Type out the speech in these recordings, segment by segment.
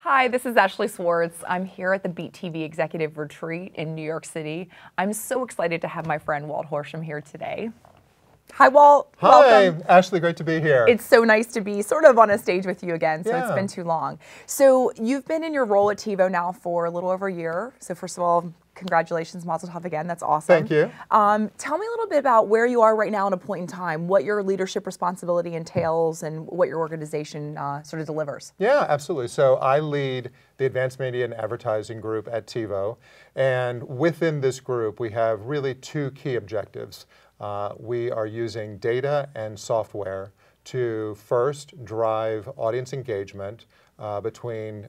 Hi, this is Ashley Swartz. I'm here at the Beet TV Executive Retreat in New York City. I'm so excited to have my friend Walt Horstman here today. Hi, Walt. Hi, welcome. Ashley, great to be here. It's so nice to be sort of on a stage with you again, so Yeah. It's been too long. So you've been in your role at TiVo now for a little over a year. So first of all, congratulations, Mazel Tov again, that's awesome. Thank you. Tell me a little bit about where you are right now at a point in time, what your leadership responsibility entails and what your organization sort of delivers. Yeah, absolutely. So I lead the Advanced Media and Advertising group at TiVo, and within this group we have really two key objectives. We are using data and software to first drive audience engagement between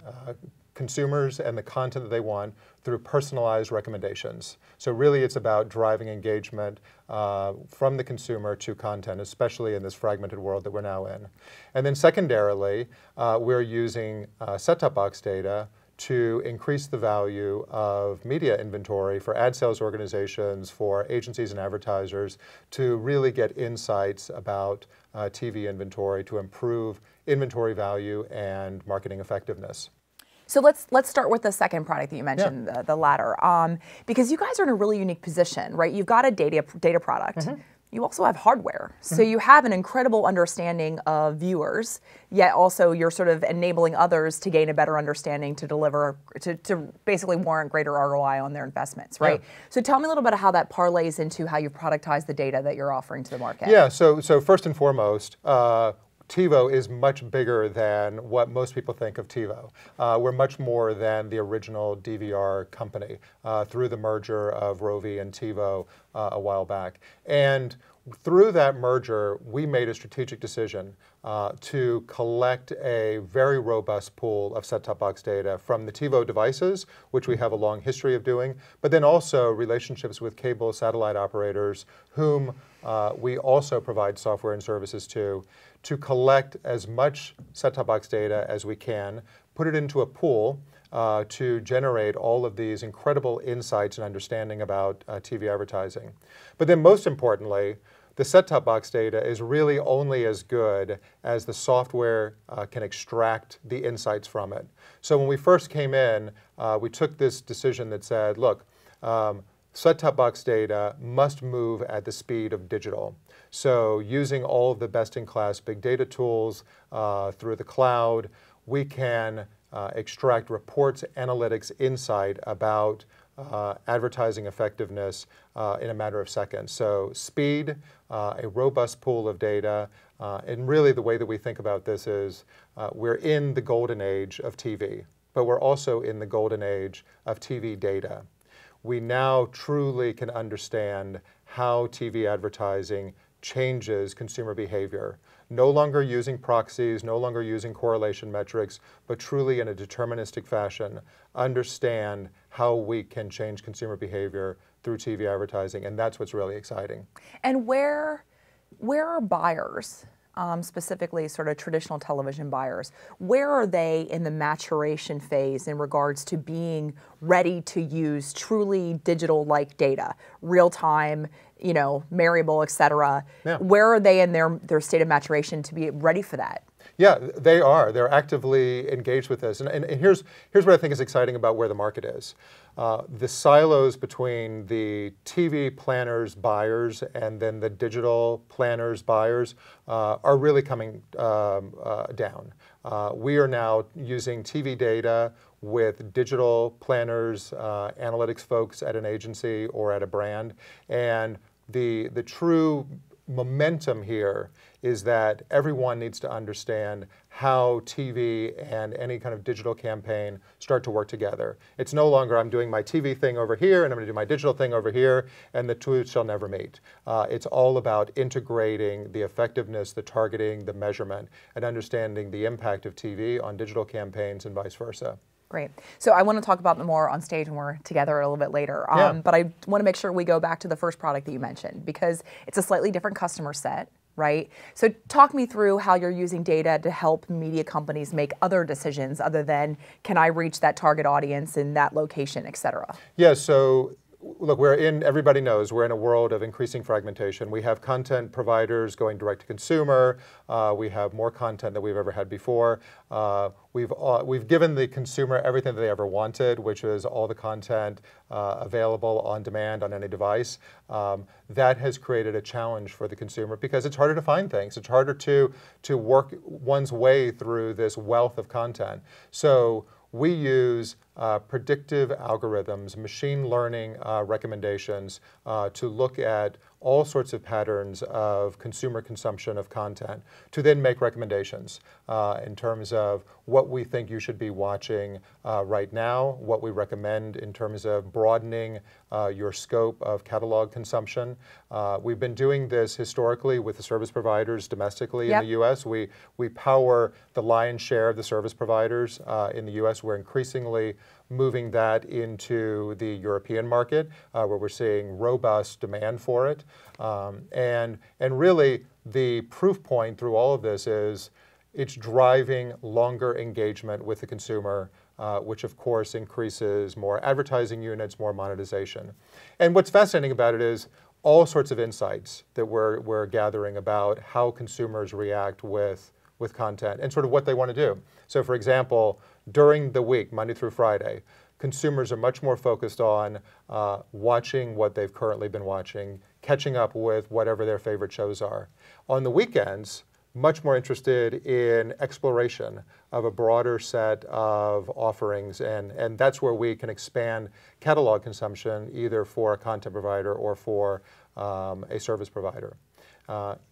consumers and the content that they want through personalized recommendations. So really it's about driving engagement from the consumer to content, especially in this fragmented world that we're now in. And then secondarily, we're using set-top box data to increase the value of media inventory for ad sales organizations, for agencies and advertisers, to really get insights about TV inventory to improve inventory value and marketing effectiveness. So let's start with the second product that you mentioned, Yeah. the latter, because you guys are in a really unique position, right? You've got a data product. Mm-hmm. You also have hardware. So you have an incredible understanding of viewers, yet also you're sort of enabling others to gain a better understanding to deliver, to basically warrant greater ROI on their investments, right? Yeah. So tell me a little bit of how that parlays into how you productize the data that you're offering to the market. Yeah, so first and foremost, TiVo is much bigger than what most people think of TiVo. We're much more than the original DVR company through the merger of Rovi and TiVo a while back. And through that merger, we made a strategic decision to collect a very robust pool of set-top box data from the TiVo devices, which we have a long history of doing, but then also relationships with cable satellite operators, whom we also provide software and services to collect as much set-top box data as we can, put it into a pool to generate all of these incredible insights and understanding about TV advertising. But then most importantly, the set-top box data is really only as good as the software can extract the insights from it. So when we first came in, we took this decision that said, look, set-top box data must move at the speed of digital. So using all of the best-in-class big data tools through the cloud, we can extract reports, analytics, insight about advertising effectiveness in a matter of seconds. So speed, a robust pool of data, and really the way that we think about this is we're in the golden age of TV, but we're also in the golden age of TV data. We now truly can understand how TV advertising changes consumer behavior. No longer using proxies, no longer using correlation metrics, but truly in a deterministic fashion, understand how we can change consumer behavior through TV advertising, and that's what's really exciting. And where are buyers, specifically sort of traditional television buyers, where are they in the maturation phase in regards to being ready to use truly digital-like data, real-time, you know, variable, et cetera? Yeah. Where are they in their state of maturation to be ready for that? Yeah, they are. They're actively engaged with this. And here's what I think is exciting about where the market is. The silos between the TV planners buyers and then the digital planners buyers are really coming down. We are now using TV data with digital planners, analytics folks at an agency or at a brand. And the true momentum here is that everyone needs to understand how TV and any kind of digital campaign start to work together. It's no longer I'm doing my TV thing over here and I'm going to do my digital thing over here and the two shall never meet. It's all about integrating the effectiveness, the targeting, the measurement, and understanding the impact of TV on digital campaigns and vice versa. Great. So I want to talk about them more on stage when we're together a little bit later. But I want to make sure we go back to the first product that you mentioned because it's a slightly different customer set, right? So talk me through how you're using data to help media companies make other decisions other than can I reach that target audience in that location, et cetera? Yeah, so look, everybody knows we're in a world of increasing fragmentation. We have content providers going direct to consumer. We have more content than we've ever had before. We've given the consumer everything that they ever wanted, which is all the content available on demand on any device. That has created a challenge for the consumer because it's harder to find things. It's harder to work one's way through this wealth of content. So we use predictive algorithms, machine learning recommendations to look at all sorts of patterns of consumer consumption of content to then make recommendations in terms of what we think you should be watching right now, what we recommend in terms of broadening your scope of catalog consumption. We've been doing this historically with the service providers domestically in the U.S. We power the lion's share of the service providers in the U.S. We're increasingly moving that into the European market, where we're seeing robust demand for it. And really, the proof point through all of this is it's driving longer engagement with the consumer, which of course increases more advertising units, more monetization. And what's fascinating about it is all sorts of insights that we're gathering about how consumers react with content and sort of what they want to do. So for example, during the week, Monday through Friday, consumers are much more focused on watching what they've currently been watching, catching up with whatever their favorite shows are. On the weekends, much more interested in exploration of a broader set of offerings, and that's where we can expand catalog consumption either for a content provider or for a service provider.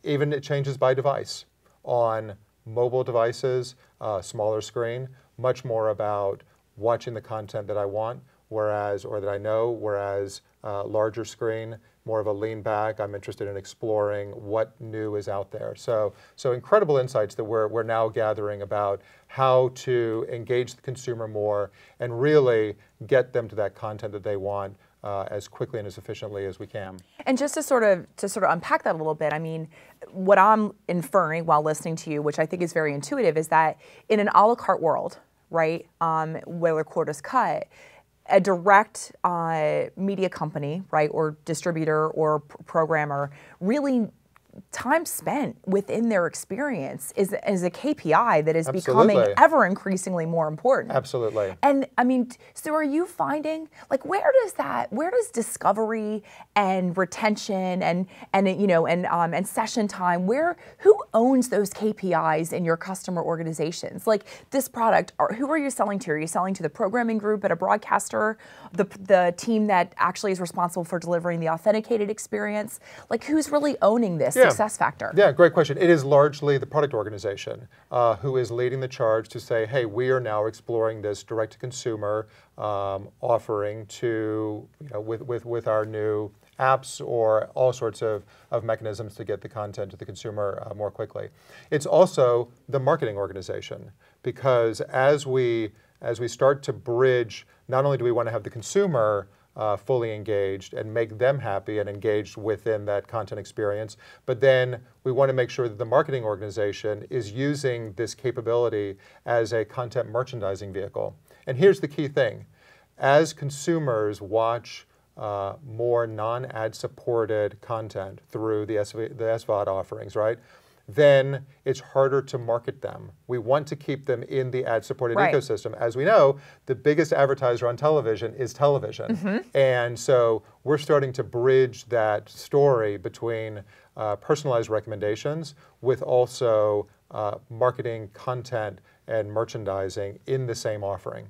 Even it changes by device. On mobile devices, smaller screen, much more about watching the content that I want, or that I know, whereas larger screen, more of a lean back, I'm interested in exploring what new is out there. So incredible insights that we're now gathering about how to engage the consumer more and really get them to that content that they want as quickly and as efficiently as we can. And just to sort of unpack that a little bit, I mean, what I'm inferring while listening to you, which I think is very intuitive, is that in an a la carte world, right, where the cord is cut, a direct media company, right, or distributor or programmer, really time spent within their experience is a KPI that is becoming ever increasingly more important. Absolutely. And I mean, so are you finding, like, where does discovery and retention and session time, who owns those KPIs in your customer organizations? Like this product, who are you selling to? Are you selling to the programming group at a broadcaster, the team that actually is responsible for delivering the authenticated experience? Like, who's really owning this success factor? Yeah, great question. It is largely the product organization who is leading the charge to say, hey, we are now exploring this direct-to-consumer offering to, with our new apps or all sorts of mechanisms to get the content to the consumer more quickly. It's also the marketing organization, because as we start to bridge, not only do we want to have the consumer fully engaged and make them happy and engaged within that content experience, but then we want to make sure that the marketing organization is using this capability as a content merchandising vehicle. And here's the key thing. As consumers watch more non-ad supported content through the SVOD offerings, right? Then it's harder to market them. We want to keep them in the ad-supported ecosystem. As we know, the biggest advertiser on television is television. And so we're starting to bridge that story between personalized recommendations with also marketing content and merchandising in the same offering.